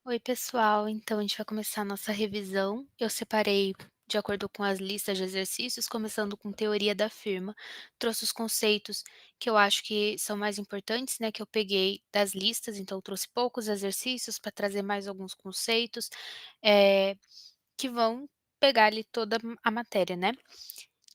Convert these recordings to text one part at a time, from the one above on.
Oi, pessoal. Então, a gente vai começar a nossa revisão. Eu separei de acordo com as listas de exercícios, começando com teoria da firma. Trouxe os conceitos que eu acho que são mais importantes, né? Que eu peguei das listas, então eu trouxe poucos exercícios para trazer mais alguns conceitos, eh, que vão pegar ali toda a matéria, né?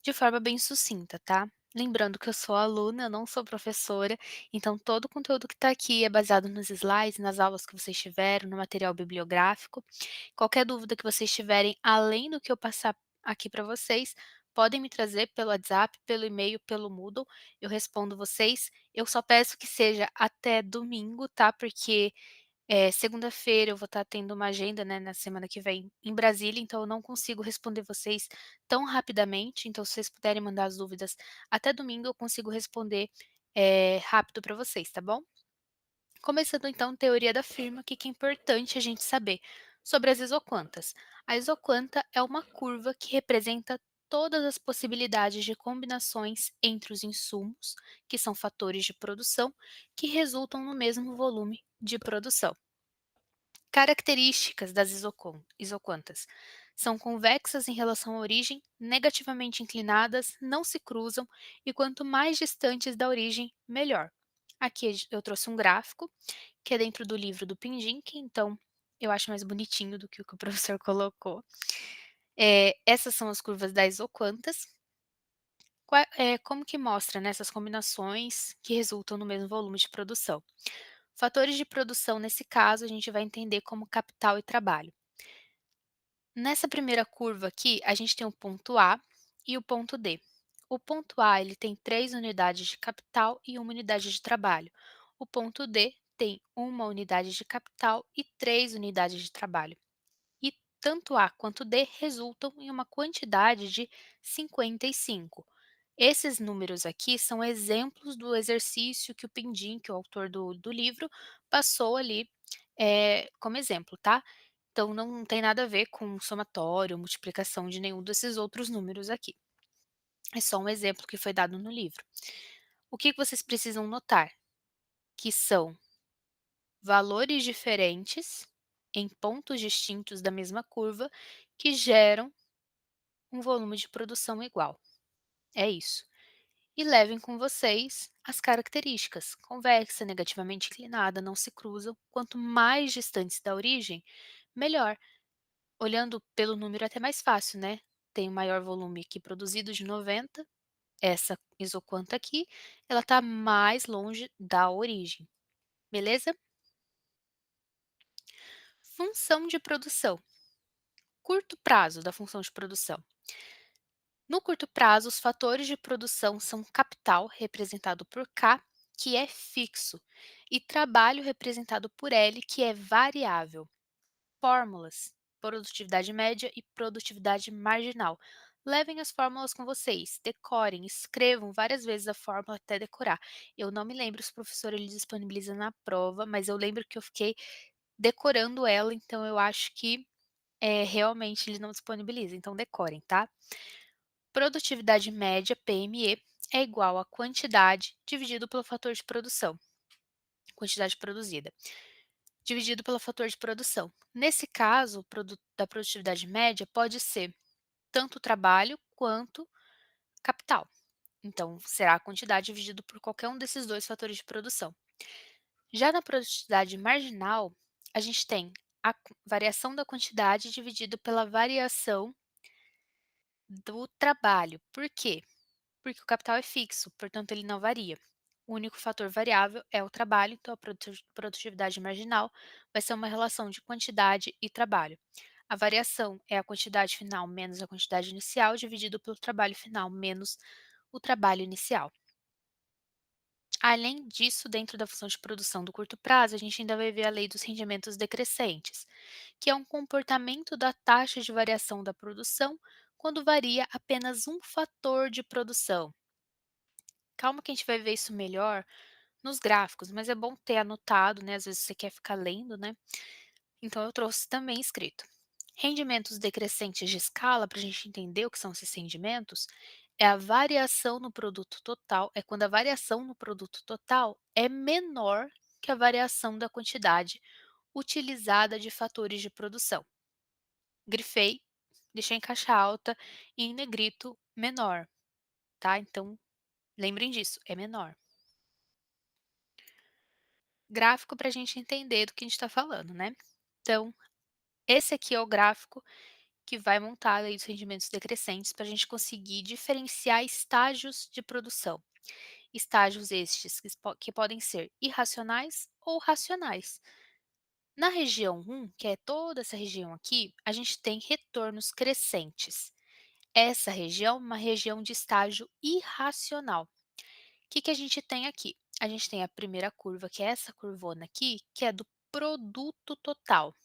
De forma bem sucinta, tá? Lembrando que eu sou aluna, eu não sou professora, então todo o conteúdo que está aqui é baseado nos slides, nas aulas que vocês tiveram, no material bibliográfico. Qualquer dúvida que vocês tiverem, além do que eu passar aqui para vocês, podem me trazer pelo WhatsApp, pelo e-mail, pelo Moodle, eu respondo vocês. Eu só peço que seja até domingo, tá? Porque segunda-feira eu vou estar tendo uma agenda, né, na semana que vem em Brasília, então eu não consigo responder vocês tão rapidamente, então se vocês puderem mandar as dúvidas até domingo eu consigo responder, rápido para vocês, tá bom? Começando então teoria da firma, o que que é importante a gente saber sobre as isoquantas. A isoquanta é uma curva que representa todas as possibilidades de combinações entre os insumos, que são fatores de produção, que resultam no mesmo volume de produção. Características das isoquantas. São convexas em relação à origem, negativamente inclinadas, não se cruzam e quanto mais distantes da origem, melhor. Aqui eu trouxe um gráfico, que é dentro do livro do Pindink, então eu acho mais bonitinho do que o professor colocou. Essas são as curvas das isoquantas. Como que mostra, né, essas combinações que resultam no mesmo volume de produção? Fatores de produção, nesse caso, a gente vai entender como capital e trabalho. Nessa primeira curva aqui, a gente tem o ponto A e o ponto D. O ponto A ele tem 3 unidades de capital e 1 unidade de trabalho. O ponto D tem 1 unidade de capital e 3 unidades de trabalho. E tanto A quanto D resultam em uma quantidade de 55. Esses números aqui são exemplos do exercício que o Pindim, que é o autor do livro, passou ali, como exemplo, tá? Então não tem nada a ver com somatório, multiplicação de nenhum desses outros números aqui. É só um exemplo que foi dado no livro. O que vocês precisam notar? Que são valores diferentes em pontos distintos da mesma curva que geram um volume de produção igual. É isso. E levem com vocês as características. Convexa, negativamente inclinada, não se cruzam. Quanto mais distantes da origem, melhor. Olhando pelo número é até mais fácil, né? Tem o maior volume aqui produzido de 90, essa isoquanta aqui, ela está mais longe da origem, beleza? Função de produção. Curto prazo da função de produção. No curto prazo, os fatores de produção são capital, representado por K, que é fixo, e trabalho, representado por L, que é variável. Fórmulas: produtividade média e produtividade marginal. Levem as fórmulas com vocês, decorem, escrevam várias vezes a fórmula até decorar. Eu não me lembro se o professor ele disponibiliza na prova, mas eu lembro que eu fiquei decorando ela, então eu acho que realmente ele não disponibiliza, então decorem, tá? Produtividade média, PME, é igual a quantidade dividido pelo fator de produção, quantidade produzida, dividido pelo fator de produção. Nesse caso, o produto da produtividade média pode ser tanto trabalho quanto capital. Então, será a quantidade dividido por qualquer um desses dois fatores de produção. Já na produtividade marginal, a gente tem a variação da quantidade dividido pela variação do trabalho. Por quê? Porque o capital é fixo, portanto ele não varia. O único fator variável é o trabalho, então a produtividade marginal vai ser uma relação de quantidade e trabalho. A variação é a quantidade final menos a quantidade inicial, dividido pelo trabalho final menos o trabalho inicial. Além disso, dentro da função de produção do curto prazo, a gente ainda vai ver a lei dos rendimentos decrescentes, que é um comportamento da taxa de variação da produção quando varia apenas um fator de produção. Calma que a gente vai ver isso melhor nos gráficos, mas é bom ter anotado, né? Às vezes você quer ficar lendo, né? Então eu trouxe também escrito. Rendimentos decrescentes de escala, para a gente entender o que são esses rendimentos, é a variação no produto total, é quando a variação no produto total é menor que a variação da quantidade utilizada de fatores de produção. Grifei, deixei em caixa alta e em negrito menor, tá? Então, lembrem disso, é menor. Gráfico para a gente entender do que a gente está falando, né? Então, esse aqui é o gráfico que vai montar aí os rendimentos decrescentes para a gente conseguir diferenciar estágios de produção. Estágios estes que podem ser irracionais ou racionais. Na região 1, que é toda essa região aqui, a gente tem retornos crescentes. Essa região é uma região de estágio irracional. O que a gente tem aqui? A gente tem a primeira curva, que é essa curvona aqui, que é do produto total,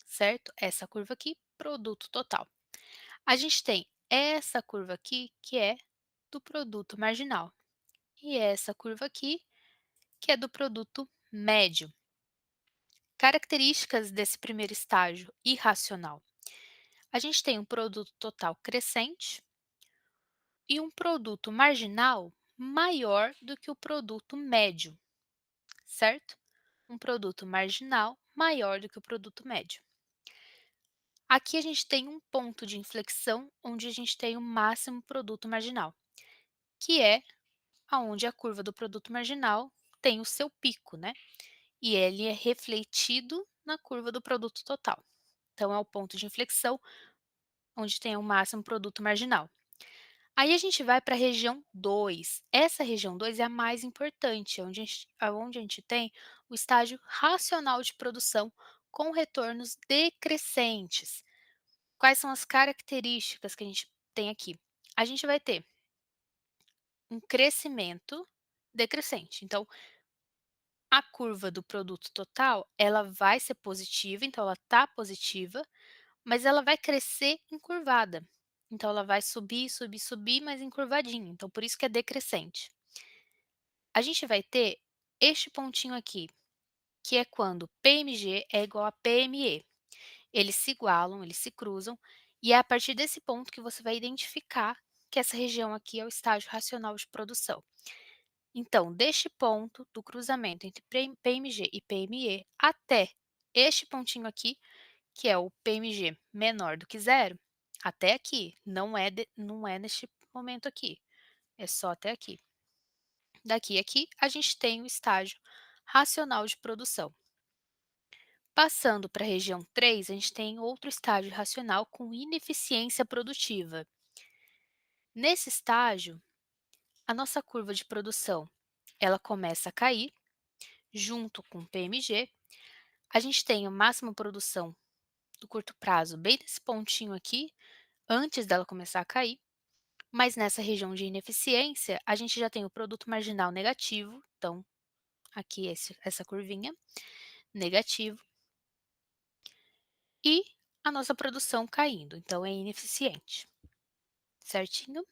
certo? Essa curva aqui, produto total. A gente tem essa curva aqui, que é do produto marginal. E essa curva aqui, que é do produto médio. Características desse primeiro estágio irracional. A gente tem um produto total crescente e um produto marginal maior do que o produto médio, certo? Um produto marginal maior do que o produto médio. Aqui a gente tem um ponto de inflexão onde a gente tem o máximo produto marginal, que é aonde a curva do produto marginal tem o seu pico, né? E ele é refletido na curva do produto total. Então, é o ponto de inflexão onde tem o máximo produto marginal. Aí a gente vai para a região 2. Essa região 2 é a mais importante, onde a gente tem o estágio racional de produção com retornos decrescentes. Quais são as características que a gente tem aqui? A gente vai ter um crescimento decrescente. Então, a curva do produto total, ela vai ser positiva, então ela está positiva, mas ela vai crescer encurvada. Então ela vai subir, subir, subir, mas encurvadinha, então por isso que é decrescente. A gente vai ter este pontinho aqui, que é quando PMG é igual a PME. Eles se igualam, eles se cruzam, e é a partir desse ponto que você vai identificar que essa região aqui é o estágio racional de produção. Então, deste ponto do cruzamento entre PMG e PME até este pontinho aqui, que é o PMG menor do que zero, até aqui, não é neste momento aqui, é só até aqui. Daqui a aqui, a gente tem o estágio racional de produção. Passando para a região 3, a gente tem outro estágio racional com ineficiência produtiva. Nesse estágio, a nossa curva de produção, ela começa a cair, junto com o PMG. A gente tem a máxima produção do curto prazo bem nesse pontinho aqui, antes dela começar a cair, mas nessa região de ineficiência, a gente já tem o produto marginal negativo, então aqui essa curvinha, negativo, e a nossa produção caindo, então é ineficiente, certinho?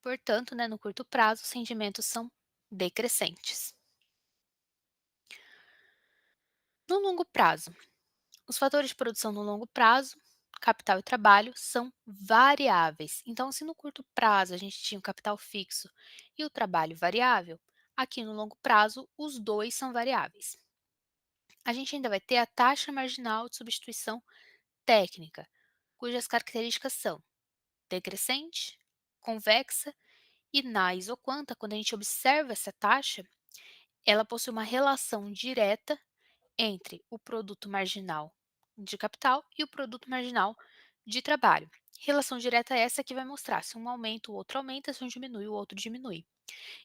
Portanto, né, no curto prazo, os rendimentos são decrescentes. No longo prazo, os fatores de produção no longo prazo, capital e trabalho, são variáveis. Então, se no curto prazo a gente tinha o capital fixo e o trabalho variável, aqui no longo prazo os dois são variáveis. A gente ainda vai ter a taxa marginal de substituição técnica, cujas características são decrescente, convexa e na isoquanta, quando a gente observa essa taxa, ela possui uma relação direta entre o produto marginal de capital e o produto marginal de trabalho. Relação direta é essa que vai mostrar se um aumenta, o outro aumenta, se um diminui, o outro diminui.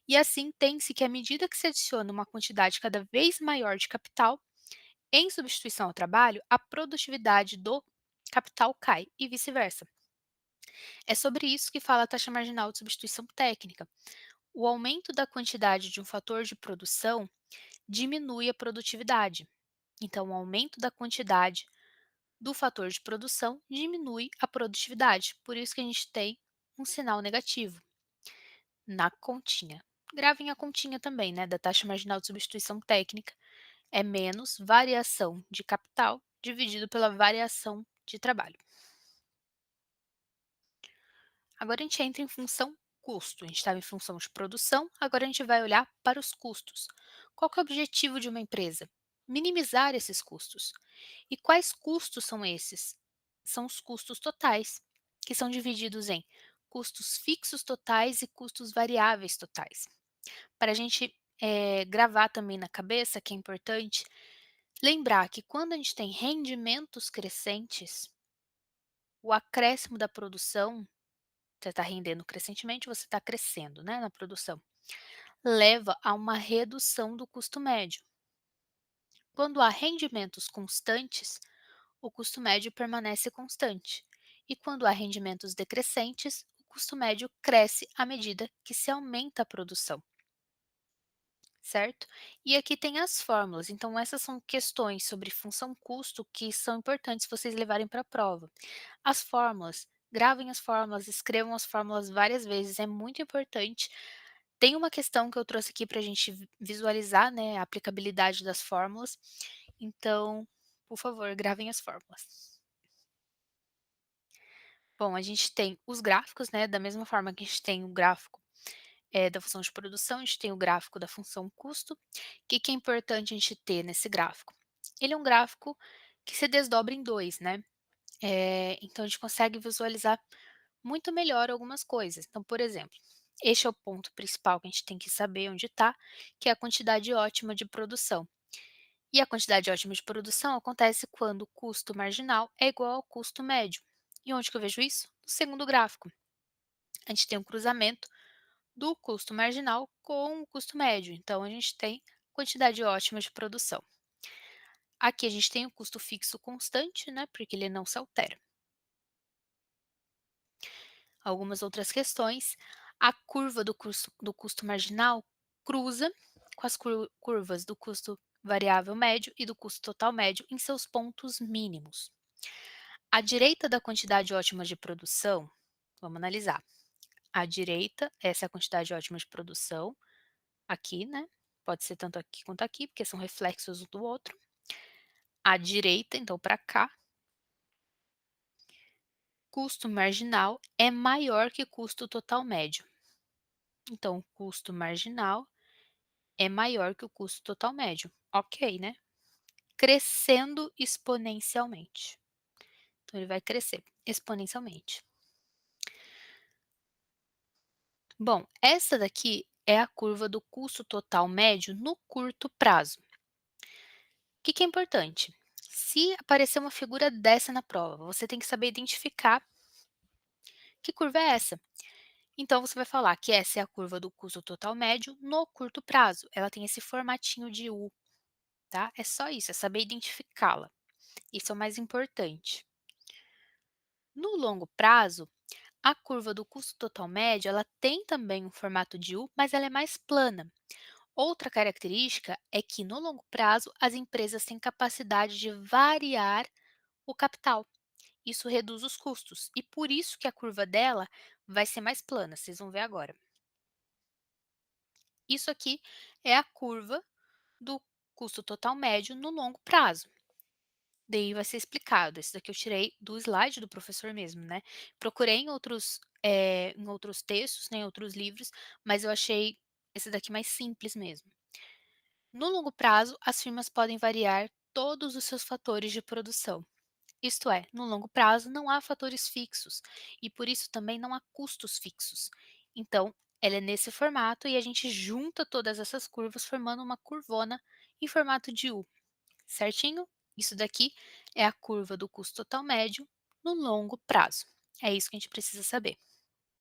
E assim tem-se que à medida que se adiciona uma quantidade cada vez maior de capital, em substituição ao trabalho, a produtividade do capital cai e vice-versa. É sobre isso que fala a taxa marginal de substituição técnica. O aumento da quantidade de um fator de produção diminui a produtividade. Então, o aumento da quantidade do fator de produção diminui a produtividade. Por isso que a gente tem um sinal negativo na continha. Gravem a continha também, né, da taxa marginal de substituição técnica. É menos variação de capital dividido pela variação de trabalho. Agora a gente entra em função custo. A gente estava em função de produção, agora a gente vai olhar para os custos. Qual que é o objetivo de uma empresa? minimizar esses custos. E quais custos são esses? São os custos totais, que são divididos em custos fixos totais e custos variáveis totais. Para a gente gravar também na cabeça, que é importante, lembrar que quando a gente tem rendimentos crescentes, o acréscimo da produção, você está rendendo crescentemente, você está crescendo, né, na produção, leva a uma redução do custo médio. Quando há rendimentos constantes, o custo médio permanece constante. E quando há rendimentos decrescentes, o custo médio cresce à medida que se aumenta a produção, certo? E aqui tem as fórmulas. Então, essas são questões sobre função custo que são importantes vocês levarem para a prova. As fórmulas, gravem as fórmulas, escrevam as fórmulas várias vezes, é muito importante. Tem uma questão que eu trouxe aqui para a gente visualizar, né, a aplicabilidade das fórmulas. Então, por favor, gravem as fórmulas. Bom, a gente tem os gráficos, né, da mesma forma que a gente tem o gráfico, da função de produção, a gente tem o gráfico da função custo. O que é importante a gente ter nesse gráfico? Ele é um gráfico que se desdobra em 2, né, então a gente consegue visualizar muito melhor algumas coisas. Então, por exemplo, este é o ponto principal que a gente tem que saber onde está, que é a quantidade ótima de produção. E a quantidade ótima de produção acontece quando o custo marginal é igual ao custo médio. E onde que eu vejo isso? No segundo gráfico. A gente tem um cruzamento do custo marginal com o custo médio. Então, a gente tem quantidade ótima de produção. Aqui a gente tem o custo fixo constante, né? Porque ele não se altera. Algumas outras questões. A curva do custo marginal cruza com as curvas do custo variável médio e do custo total médio em seus pontos mínimos. À direita da quantidade ótima de produção, vamos analisar. À direita, essa é a quantidade ótima de produção, aqui, né? Pode ser tanto aqui quanto aqui, porque são reflexos um do outro. À direita, então para cá, custo marginal é maior que custo total médio. Então, o custo marginal é maior que o custo total médio. Ok, né? Crescendo exponencialmente. Então, ele vai crescer exponencialmente. Bom, essa daqui é a curva do custo total médio no curto prazo. O que é importante? Se aparecer uma figura dessa na prova, você tem que saber identificar que curva é essa. Então, você vai falar que essa é a curva do custo total médio no curto prazo. Ela tem esse formatinho de U, tá? É só isso, é saber identificá-la. Isso é o mais importante. No longo prazo, a curva do custo total médio, ela tem também um formato de U, mas ela é mais plana. Outra característica é que, no longo prazo, as empresas têm capacidade de variar o capital. Isso reduz os custos e por isso que a curva dela vai ser mais plana, vocês vão ver agora. Isso aqui é a curva do custo total médio no longo prazo. Daí vai ser explicado. Esse daqui eu tirei do slide do professor mesmo, né? Procurei em outros textos, né, em outros livros, mas eu achei esse daqui mais simples mesmo. No longo prazo, as firmas podem variar todos os seus fatores de produção. Isto é, no longo prazo não há fatores fixos e por isso também não há custos fixos. Então, ela é nesse formato e a gente junta todas essas curvas formando uma curvona em formato de U, certinho? Isso daqui é a curva do custo total médio no longo prazo. É isso que a gente precisa saber.